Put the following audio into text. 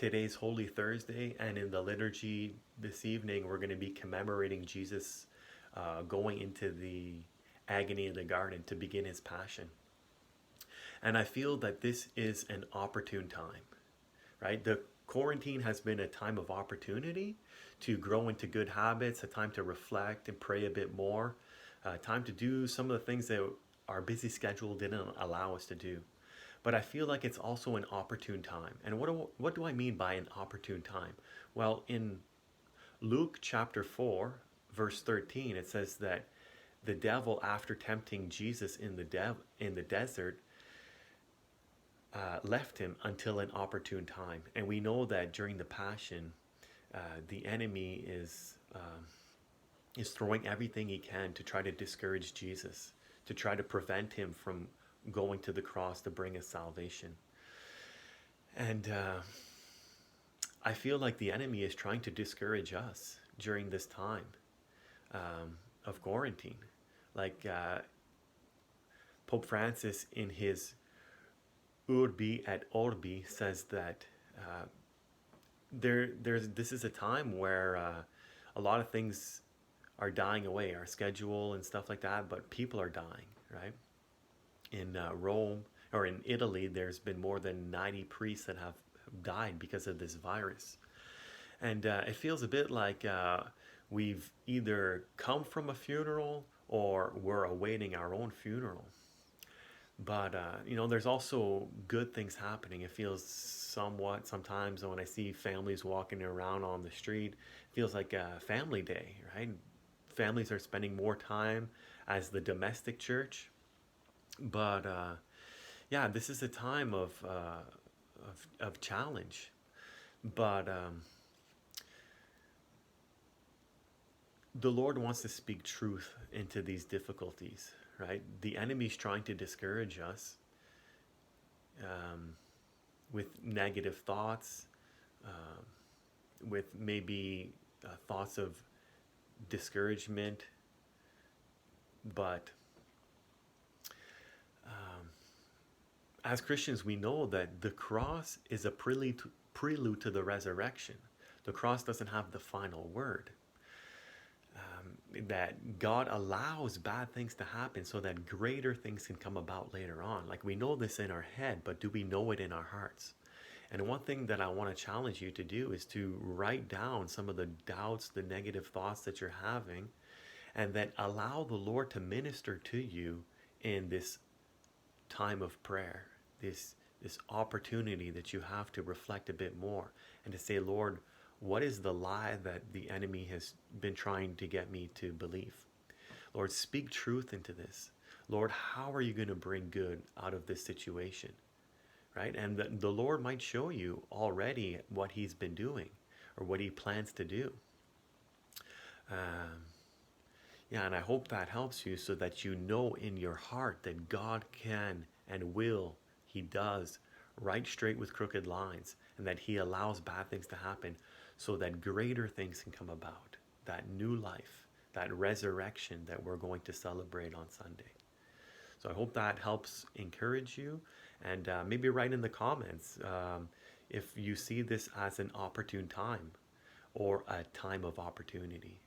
Today's Holy Thursday, and in the liturgy this evening, we're going to be commemorating Jesus going into the agony in the garden to begin his passion. And I feel that this is an opportune time, right? The quarantine has been a time of opportunity to grow into good habits, a time to reflect and pray a bit more, a time to do some of the things that our busy schedule didn't allow us to do. But I feel like it's also an opportune time. And what do I mean by an opportune time? Well, in Luke chapter 4, verse 13, it says that the devil, after tempting Jesus in the desert, left him until an opportune time. And we know that during the Passion, the enemy is throwing everything he can to try to discourage Jesus, to try to prevent him from going to the cross to bring us salvation. And I feel like the enemy is trying to discourage us during this time of quarantine. Like Pope Francis in his Urbi et Orbi says that this is a time where a lot of things are dying away, our schedule and stuff like that, but people are dying, right? In Rome or in Italy, there's been more than 90 priests that have died because of this virus. And it feels a bit like we've either come from a funeral or we're awaiting our own funeral. But, there's also good things happening. It feels sometimes when I see families walking around on the street, it feels like a family day, right? Families are spending more time as the domestic church. But, this is a time of challenge. But the Lord wants to speak truth into these difficulties, right? The enemy's trying to discourage us with negative thoughts, with maybe thoughts of discouragement, but as Christians, we know that the cross is a prelude to the resurrection. The cross doesn't have the final word. That God allows bad things to happen so that greater things can come about later on. Like, we know this in our head, but do we know it in our hearts? And one thing that I want to challenge you to do is to write down some of the doubts, the negative thoughts that you're having, and then allow the Lord to minister to you in this time of prayer, this opportunity that you have to reflect a bit more and to say, Lord, what is the lie that the enemy has been trying to get me to believe? Lord, speak truth into this. Lord, how are you going to bring good out of this situation? Right? And the Lord might show you already what he's been doing or what he plans to do. And I hope that helps you so that you know in your heart that God can and will, he does, right straight with crooked lines, and that he allows bad things to happen so that greater things can come about, that new life, that resurrection that we're going to celebrate on Sunday. So I hope that helps encourage you, and maybe write in the comments if you see this as an opportune time or a time of opportunity.